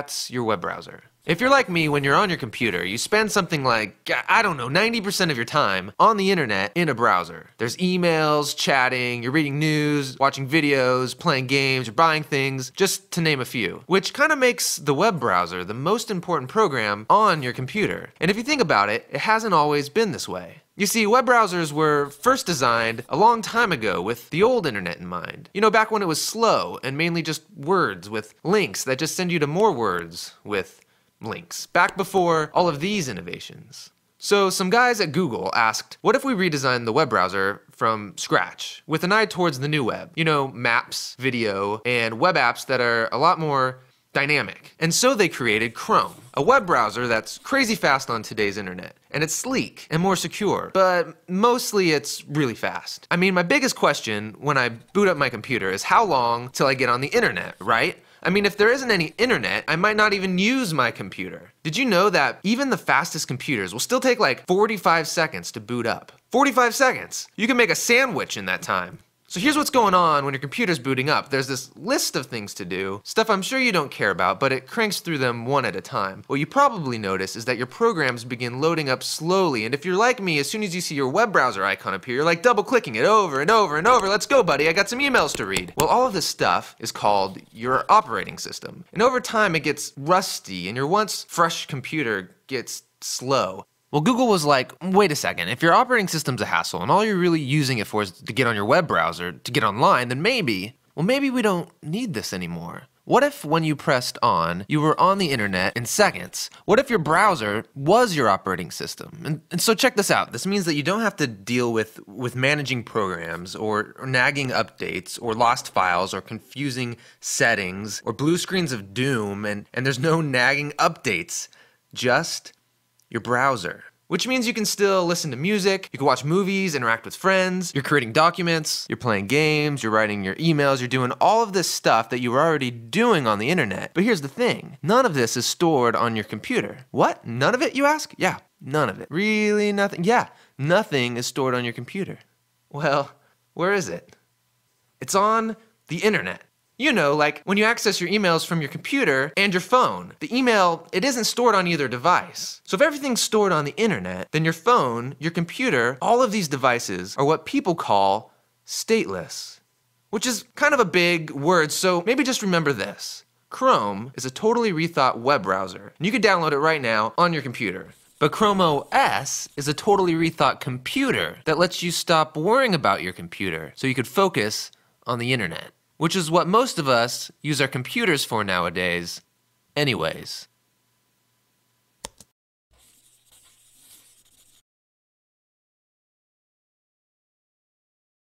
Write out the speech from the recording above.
That's your web browser. If you're like me, when you're on your computer, you spend something like, I don't know, 90% of your time on the internet in a browser. There's emails, chatting, you're reading news, watching videos, playing games, you're buying things, just to name a few. Which kind of makes the web browser the most important program on your computer. And if you think about it, it hasn't always been this way. You see, web browsers were first designed a long time ago with the old internet in mind. You know, back when it was slow and mainly just words with links that just send you to more words with links. Back before all of these innovations. So some guys at Google asked, what if we redesigned the web browser from scratch with an eye towards the new web? You know, maps, video, and web apps that are a lot more dynamic. And so they created Chrome, a web browser that's crazy fast on today's internet. And it's sleek and more secure, but mostly it's really fast. I mean, my biggest question when I boot up my computer is how long till I get on the internet, right? I mean, if there isn't any internet, I might not even use my computer. Did you know that even the fastest computers will still take like 45 seconds to boot up? 45 seconds! You can make a sandwich in that time. So here's what's going on when your computer's booting up. There's this list of things to do, stuff I'm sure you don't care about, but it cranks through them one at a time. What you probably notice is that your programs begin loading up slowly, and if you're like me, as soon as you see your web browser icon appear, you're like double clicking it over and over and over. Let's go, buddy, I got some emails to read. Well, all of this stuff is called your operating system. And over time it gets rusty, and your once fresh computer gets slow. Well, Google was like, wait a second, if your operating system's a hassle and all you're really using it for is to get on your web browser, to get online, then maybe we don't need this anymore. What if when you pressed on, you were on the internet in seconds? What if your browser was your operating system? And so check this out. This means that you don't have to deal with managing programs or nagging updates or lost files or confusing settings or blue screens of doom, and there's no nagging updates. Just your browser. Which means you can still listen to music, you can watch movies, interact with friends, you're creating documents, you're playing games, you're writing your emails, you're doing all of this stuff that you were already doing on the internet. But here's the thing, none of this is stored on your computer. What? None of it, you ask? Yeah, none of it. Really nothing? Yeah, nothing is stored on your computer. Well, where is it? It's on the internet. You know, like when you access your emails from your computer and your phone. The email, it isn't stored on either device. So if everything's stored on the internet, then your phone, your computer, all of these devices are what people call stateless. Which is kind of a big word, so maybe just remember this. Chrome is a totally rethought web browser, and you can download it right now on your computer. But Chrome OS is a totally rethought computer that lets you stop worrying about your computer so you could focus on the internet. Which is what most of us use our computers for nowadays anyways.